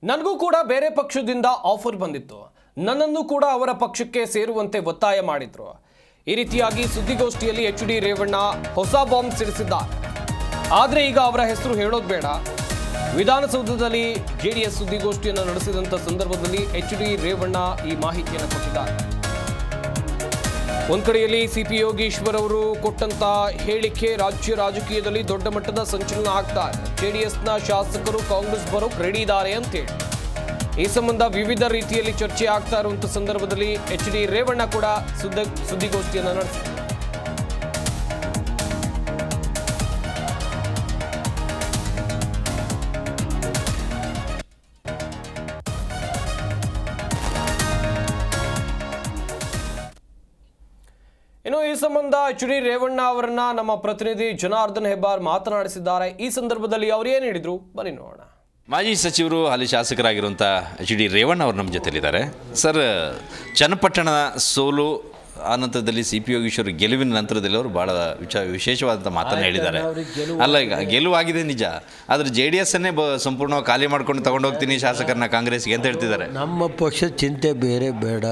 ನನಗೂ ಕೂಡ ಬೇರೆ ಪಕ್ಷದಿಂದ ಆಫರ್ ಬಂದಿತ್ತು. ನನ್ನನ್ನು ಕೂಡ ಅವರ ಪಕ್ಷಕ್ಕೆ ಸೇರುವಂತೆ ಒತ್ತಾಯ ಮಾಡಿದ್ರು. ಈ ರೀತಿಯಾಗಿ ಸುದ್ದಿಗೋಷ್ಠಿಯಲ್ಲಿ ಎಚ್.ಡಿ. ರೇವಣ್ಣ ಹೊಸ ಬಾಂಬ್ ಸಿಡಿಸಿದ್ದಾರೆ. ಆದರೆ ಈಗ ಅವರ ಹೆಸರು ಹೇಳೋದು ಬೇಡ. ವಿಧಾನಸೌಧದಲ್ಲಿ ಜೆಡಿಎಸ್ ಸುದ್ದಿಗೋಷ್ಠಿಯನ್ನು ನಡೆಸಿದಂಥ ಸಂದರ್ಭದಲ್ಲಿ ಎಚ್.ಡಿ. ರೇವಣ್ಣ ಈ ಮಾಹಿತಿಯನ್ನು ಕೊಟ್ಟಿದ್ದಾರೆ. ಒಂದ್ ಕಡೆಯಲ್ಲಿ ಸಿಪಿ ಯೋಗೀಶ್ವರ್ ಅವರು ಕೊಟ್ಟಂತ ಹೇಳಿಕೆ ರಾಜ್ಯ ರಾಜಕೀಯದಲ್ಲಿ ದೊಡ್ಡ ಮಟ್ಟದ ಸಂಚಲನ ಆಗ್ತಾ ಇದೆ. ಜೆಡಿಎಸ್ನ ಶಾಸಕರು ಕಾಂಗ್ರೆಸ್ ಬರೋಕ್ ರೆಡಿ ಇದ್ದಾರೆ ಅಂತೇಳಿ ಈ ಸಂಬಂಧ ವಿವಿಧ ರೀತಿಯಲ್ಲಿ ಚರ್ಚೆ ಆಗ್ತಾ ಇರುವಂತ ಸಂದರ್ಭದಲ್ಲಿ ಎಚ್.ಡಿ. ರೇವಣ್ಣ ಕೂಡ ಸುದ್ದಿಗೋಷ್ಠಿಯನ್ನು ನಡೆಸಿದ್ದಾರೆ. ಇನ್ನು ಈ ಸಂಬಂಧ ಎಚ್.ಡಿ. ರೇವಣ್ಣ ಅವರನ್ನ ನಮ್ಮ ಪ್ರತಿನಿಧಿ ಜನಾರ್ದನ್ ಹೆಬ್ಬಾರ್ ಮಾತನಾಡಿಸಿದ್ದಾರೆ. ಈ ಸಂದರ್ಭದಲ್ಲಿ ಅವರು ಏನು ಹೇಳಿದ್ರು ಬನ್ನಿ ನೋಡೋಣ. ಮಾಜಿ ಸಚಿವರು ಹಾಲಿ ಶಾಸಕರಾಗಿರುವಂಥ ಎಚ್.ಡಿ. ರೇವಣ್ಣ ಅವರು ನಮ್ಮ ಜೊತೆಲಿದ್ದಾರೆ. ಸರ್, ಚನ್ನಪಟ್ಟಣ ಸೋಲು ಆನಂತರದಲ್ಲಿ ಸಿ ಪಿ ಯೋಗೀಶ್ವರ್ ಗೆಲುವಿನ ನಂತರದಲ್ಲಿ ಅವರು ಭಾಳ ವಿಶೇಷವಾದಂಥ ಮಾತನ್ನು ಹೇಳಿದ್ದಾರೆ. ಅಲ್ಲ, ಈಗ ಗೆಲುವಾಗಿದೆ ನಿಜ, ಆದರೆ ಜೆ ಡಿ ಎಸ್ಸನ್ನೇ ಸಂಪೂರ್ಣವಾಗಿ ಖಾಲಿ ಮಾಡ್ಕೊಂಡು ತಗೊಂಡು ಹೋಗ್ತೀನಿ ಶಾಸಕರನ್ನ ಕಾಂಗ್ರೆಸ್ಗೆ ಅಂತ ಹೇಳ್ತಿದ್ದಾರೆ. ನಮ್ಮ ಪಕ್ಷದ ಚಿಂತೆ ಬೇರೆ ಬೇಡ.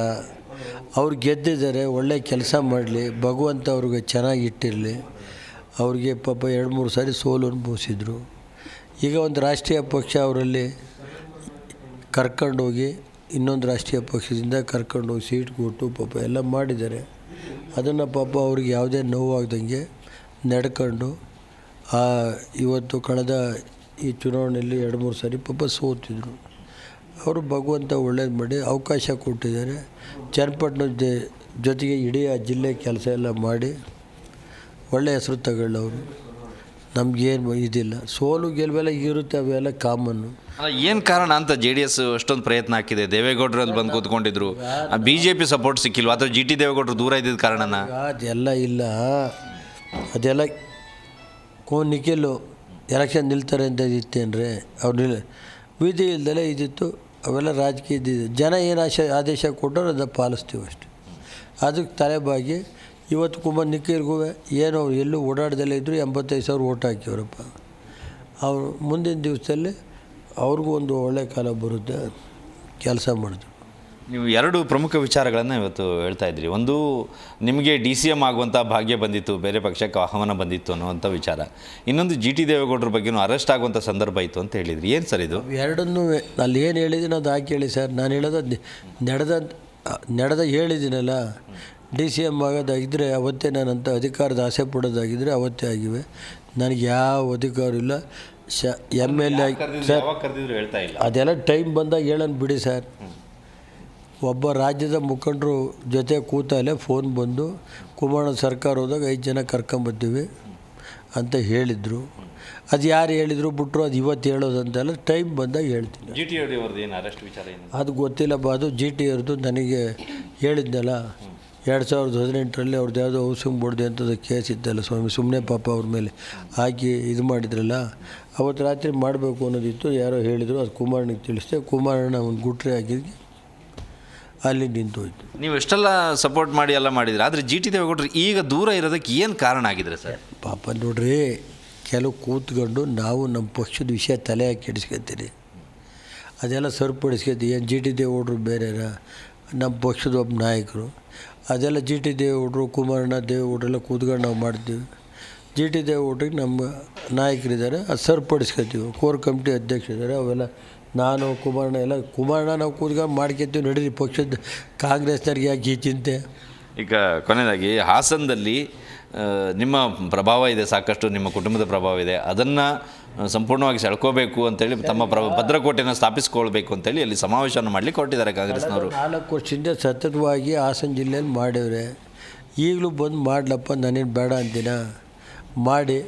ಅವ್ರು ಗೆದ್ದಿದ್ದಾರೆ, ಒಳ್ಳೆ ಕೆಲಸ ಮಾಡಲಿ, ಭಗವಂತ ಅವ್ರಿಗೆ ಚೆನ್ನಾಗಿ ಇಟ್ಟಿರಲಿ. ಅವ್ರಿಗೆ ಪಾಪ 2-3 ಸಾರಿ ಸೋಲು ಅನುಭವಿಸಿದ್ರು. ಈಗ ಒಂದು ರಾಷ್ಟ್ರೀಯ ಪಕ್ಷ ಅವರಲ್ಲಿ ಕರ್ಕೊಂಡೋಗಿ ಇನ್ನೊಂದು ರಾಷ್ಟ್ರೀಯ ಪಕ್ಷದಿಂದ ಕರ್ಕೊಂಡೋಗಿ ಸೀಟ್ ಕೊಟ್ಟು ಪಾಪ ಎಲ್ಲ ಮಾಡಿದ್ದಾರೆ. ಅದನ್ನು ಪಾಪ ಅವ್ರಿಗೆ ಯಾವುದೇ ನೋವಾಗ್ದಂಗೆ ನಡ್ಕೊಂಡು ಇವತ್ತು ಕಳೆದ ಈ ಚುನಾವಣೆಯಲ್ಲಿ 2-3 ಸಾರಿ ಪಾಪ ಸೋತಿದ್ರು. ಅವರು ಭಗವಂತ ಒಳ್ಳೇದು ಮಾಡಿ ಅವಕಾಶ ಕೊಟ್ಟಿದ್ದಾರೆ. ಚನ್ನಪಟ್ಟಣದ ಜೊತೆಗೆ ಇಡೀ ಜಿಲ್ಲೆ ಕೆಲಸ ಎಲ್ಲ ಮಾಡಿ ಒಳ್ಳೆಯ ಹೆಸರು ತಗೊಳ್ಳವರು. ನಮಗೇನು ಇದಿಲ್ಲ, ಸೋಲು ಗೆಲುವೆಲ್ಲ ಇರುತ್ತೆ, ಅವೆಲ್ಲ ಕಾಮನ್ನು. ಏನು ಕಾರಣ ಅಂತ ಜೆ ಡಿ ಎಸ್ ಅಷ್ಟೊಂದು ಪ್ರಯತ್ನ ಹಾಕಿದೆ. ದೇವೇಗೌಡರಲ್ಲಿ ಬಂದು ಕೂತ್ಕೊಂಡಿದ್ರು, ಬಿ ಜೆ ಪಿ ಸಪೋರ್ಟ್ ಸಿಕ್ಕಿಲ್ವ ಅಥವಾ ಜಿ ಟಿ ದೇವೇಗೌಡರು ದೂರ ಇದ್ದಿದ್ದ ಕಾರಣನ? ಅದೆಲ್ಲ ಇಲ್ಲ, ಅದೆಲ್ಲ ನಿಖಿಲು ಎಲೆಕ್ಷನ್ ನಿಲ್ತಾರೆ ಅಂತ ಇತ್ತೇನ್ರಿ? ಅವ್ರು ವಿಧಿ ಇಲ್ದಲೇ ಇದ್ದಿತ್ತು. ಅವೆಲ್ಲ ರಾಜಕೀಯ ಇದ್ದಿದ್ದು. ಜನ ಏನು ಆದೇಶ ಕೊಟ್ಟರು ಅದನ್ನು ಪಾಲಿಸ್ತೀವಿ ಅಷ್ಟೆ. ಅದಕ್ಕೆ ತಲೆಬಾಗಿ ಇವತ್ತು ನಿಖಿಲ್ಗೂ ಏನು ಅವ್ರು ಎಲ್ಲೂ ಓಡಾಡ್ದಲ್ಲೇ ಇದ್ದರು 85,000 ಓಟ್ ಹಾಕಿವ್ರಪ್ಪ. ಅವರು ಮುಂದಿನ ದಿವಸದಲ್ಲಿ ಅವ್ರಿಗೂ ಒಂದು ಒಳ್ಳೆ ಕಾಲ ಬರುತ್ತೆ, ಕೆಲಸ ಮಾಡಿದ್ರು. ನೀವು 2 ಪ್ರಮುಖ ವಿಚಾರಗಳನ್ನು ಇವತ್ತು ಹೇಳ್ತಾ ಇದ್ರಿ. ಒಂದು, ನಿಮಗೆ DCM ಆಗುವಂಥ ಭಾಗ್ಯ ಬಂದಿತ್ತು, ಬೇರೆ ಪಕ್ಷಕ್ಕೆ ಆಹ್ವಾನ ಬಂದಿತ್ತು ಅನ್ನುವಂಥ ವಿಚಾರ. ಇನ್ನೊಂದು, ಜಿ ಟಿ ದೇವೇಗೌಡರ ಬಗ್ಗೆನೂ ಅರೆಸ್ಟ್ ಆಗುವಂಥ ಸಂದರ್ಭ ಇತ್ತು ಅಂತ ಹೇಳಿದ್ರಿ. ಏನು ಸರ್ ಇದು? ಎರಡನ್ನೂ ಅಲ್ಲಿ ಏನು ಹೇಳಿದ್ದೀನಿ ಅದು ಹಾಕಿ ಹೇಳಿ ಸರ್. ನಾನು ಹೇಳೋದು ನಡೆದ ಹೇಳಿದ್ದೀನಲ್ಲ. DCM ಆಗೋದಾಗಿದ್ದರೆ ಅವತ್ತೇ ನಾನಂತ ಅಧಿಕಾರದ ಆಸೆ ಪಡೋದಾಗಿದ್ದರೆ ಅವತ್ತೇ ಆಗಿವೆ. ನನಗೆ ಯಾವ ಅಧಿಕಾರ ಇಲ್ಲ. MLA ಸರ್, ಅದೆಲ್ಲ ಟೈಮ್ ಬಂದಾಗ ಹೇಳೋಣ ಬಿಡಿ ಸರ್. ಒಬ್ಬ ರಾಜ್ಯದ ಮುಖಂಡರು ಜೊತೆ ಕೂತಲ್ಲೇ ಫೋನ್ ಬಂದು ಕುಮಾರಣ್ಣ ಸರ್ಕಾರ ಹೋದಾಗ 5 ಜನ ಕರ್ಕೊಂಬರ್ತೀವಿ ಅಂತ ಹೇಳಿದರು. ಅದು ಯಾರು ಹೇಳಿದರು ಬಿಟ್ಟರು, ಅದು ಇವತ್ತು ಹೇಳೋದಂತೆಲ್ಲ ಟೈಮ್ ಬಂದಾಗ ಹೇಳ್ತೀನಿ. ಜಿ ಟಿ ಅವ್ರದ್ದು ಏನು ಅರೆಸ್ಟ್ ವಿಚಾರ ಏನು ಅದು ಗೊತ್ತಿಲ್ಲಪ್ಪ. ಅದು ಜಿ ಟಿ ಅವ್ರದ್ದು ನನಗೆ ಹೇಳಿದ್ನಲ್ಲ, 2018ರಲ್ಲಿ ಅವ್ರದ್ದು ಯಾವುದೋ ಹೌಸಿಂಗ್ ಬೋರ್ಡ್ದು ಅಂಥದ್ದು ಕೇಸ್ ಇತ್ತಲ್ಲ ಸ್ವಾಮಿ, ಸುಮ್ಮನೆ ಪಾಪ ಅವ್ರ ಮೇಲೆ ಹಾಕಿ ಇದು ಮಾಡಿದ್ರಲ್ಲ, ಅವತ್ತು ರಾತ್ರಿ ಮಾಡಬೇಕು ಅನ್ನೋದಿತ್ತು. ಯಾರೋ ಹೇಳಿದರು, ಅದು ಕುಮಾರನಿಗೆ ತಿಳಿಸ್ದೆ. ಕುಮಾರಣ್ಣ ಒಂದು ಗುಟ್ರೆ ಹಾಕಿದ್ವಿ, ಅಲ್ಲಿ ನಿಂತೋಯ್ತು. ನೀವು ಎಷ್ಟೆಲ್ಲ ಸಪೋರ್ಟ್ ಮಾಡಿ ಎಲ್ಲ ಮಾಡಿದ್ರಿ, ಆದರೆ ಜಿ ಟಿ ದೇವೇಗೌಡರು ಈಗ ದೂರ ಇರೋದಕ್ಕೆ ಏನು ಕಾರಣ ಆಗಿದ್ರೆ ಸರ್? ಪಾಪ ನೋಡ್ರಿ, ಕೆಲವು ಕೂತ್ಕೊಂಡು ನಾವು ನಮ್ಮ ಪಕ್ಷದ ವಿಷಯ ತಲೆ ಹಾಕಿ ಕೆಡಿಸ್ಕೊತೀರಿ. ಅದೆಲ್ಲ ಸರಿಪಡಿಸ್ಕೊತೀವಿ. ಏನು ಜಿ ಟಿ ದೇವೇಗೌಡರು ಬೇರೆನಾ? ನಮ್ಮ ಪಕ್ಷದ ಒಬ್ಬ ನಾಯಕರು. ಅದೆಲ್ಲ ಜಿ ಟಿ ದೇವೇಗೌಡರು, ಕುಮಾರಣ್ಣ ದೇವೇಗೌಡರೆಲ್ಲ ಕೂತ್ಕೊಂಡು ನಾವು ಮಾಡ್ತೀವಿ. ಜಿ ಟಿ ದೇವೇಗೌಡರಿಗೆ ನಮ್ಮ ನಾಯಕರಿದ್ದಾರೆ, ಅದು ಸರಿಪಡಿಸ್ಕೊತೀವಿ. ಕೋರ್ ಕಮಿಟಿ ಅಧ್ಯಕ್ಷರಿದ್ದಾರೆ, ಅವೆಲ್ಲ ನಾನು ಕುಮಾರಣ್ಣ ಎಲ್ಲ ನಾವು ಕೂತ್ಕೊಂಡು ಮಾಡ್ಕೊತೀವಿ. ನಡೀರಿ, ಪಕ್ಷದ ಕಾಂಗ್ರೆಸ್ನವ್ರಿಗೆ ಯಾಕೆ ಈ ಚಿಂತೆ? ಈಗ ಕೊನೆಯದಾಗಿ ಹಾಸನದಲ್ಲಿ ನಿಮ್ಮ ಪ್ರಭಾವ ಇದೆ, ಸಾಕಷ್ಟು ನಿಮ್ಮ ಕುಟುಂಬದ ಪ್ರಭಾವ ಇದೆ. ಅದನ್ನು ಸಂಪೂರ್ಣವಾಗಿ ಸೆಳ್ಕೋಬೇಕು ಅಂತೇಳಿ ತಮ್ಮ ಭದ್ರಕೋಟೆಯನ್ನು ಸ್ಥಾಪಿಸ್ಕೊಳ್ಬೇಕು ಅಂತೇಳಿ ಅಲ್ಲಿ ಸಮಾವೇಶವನ್ನು ಮಾಡಲಿಕ್ಕೆ ಹೊರಟಿದ್ದಾರೆ ಕಾಂಗ್ರೆಸ್ನವರು. 4 ವರ್ಷದಿಂದ ಸತತವಾಗಿ ಹಾಸನ ಜಿಲ್ಲೆಯಲ್ಲಿ ಮಾಡವ್ರೆ. ಈಗಲೂ ಬಂದು ಮಾಡಲಪ್ಪ, ನಾನೇನು ಬೇಡ ಅಂತೀನ, ಮಾಡಿ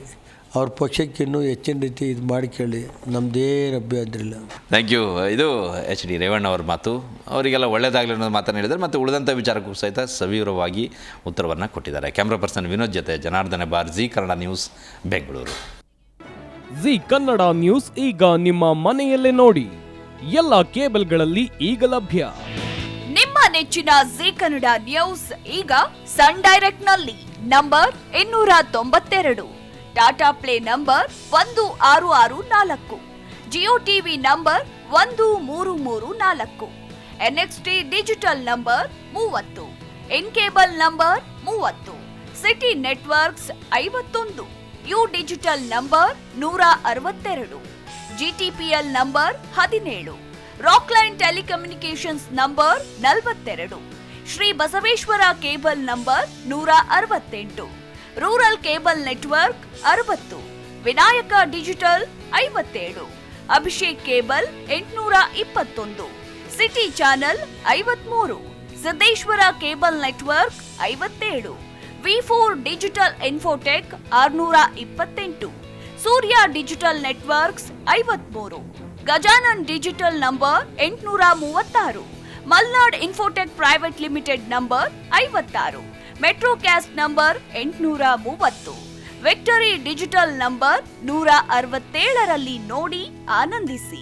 ಅವ್ರ ಪಕ್ಷಕ್ಕೆ ಇನ್ನೂ ಹೆಚ್ಚಿನ ರೀತಿ ಇದು ಮಾಡಿ ಕೇಳಿ, ನಮ್ಮದೇನು ಅಭ್ಯಂತರ ಇಲ್ಲ. Thank you. ಇದು ಎಚ್.ಡಿ. ರೇವಣ್ಣ ಅವ್ರ ಮಾತು. ಅವರಿಗೆಲ್ಲ ಒಳ್ಳೆಯದಾಗಲಿ ಅನ್ನೋದು ಮಾತನ್ನು ಹೇಳಿದ್ದಾರೆ ಮತ್ತು ಉಳಿದಂಥ ವಿಚಾರಕ್ಕೂ ಸಹಿತ ಸವಿವರವಾಗಿ ಉತ್ತರವನ್ನು ಕೊಟ್ಟಿದ್ದಾರೆ. ಕ್ಯಾಮ್ರಾ ಪರ್ಸನ್ ವಿನೋದ್ ಜೊತೆ Janardhan Hebbar, G Kannada news, Bengaluru. G Kannada news ಈಗ ನಿಮ್ಮ ಮನೆಯಲ್ಲೇ ನೋಡಿ. ಎಲ್ಲ ಕೇಬಲ್ಗಳಲ್ಲಿ ಈಗ ಲಭ್ಯ. ನಿಮ್ಮ ನೆಚ್ಚಿನ ಜಿ ಕನ್ನಡ ನ್ಯೂಸ್ ಈಗ ಸನ್ ಡೈರೆಕ್ಟ್ ನಲ್ಲಿ number 292, Tata play number 1664, Jio TV number 1334, NXT digital number 30, in cable number 30, city networks 51, U digital number 162, GTPL number 17, Rockline telecommunications number 42, Shri Basaveshwara cable number 168, rural cable network 60, Vinayaka digital 57, Abhishek cable 821, city channel 53, Siddeshwara cable network 57, V4 digital Infotech 628, Surya digital networks 53, Gajanan digital number 836, Malnad infotech private limited number 56, metrocast number 830, victory digital number 167ರಲ್ಲಿ ನೋಡಿ ಆನಂದಿಸಿ.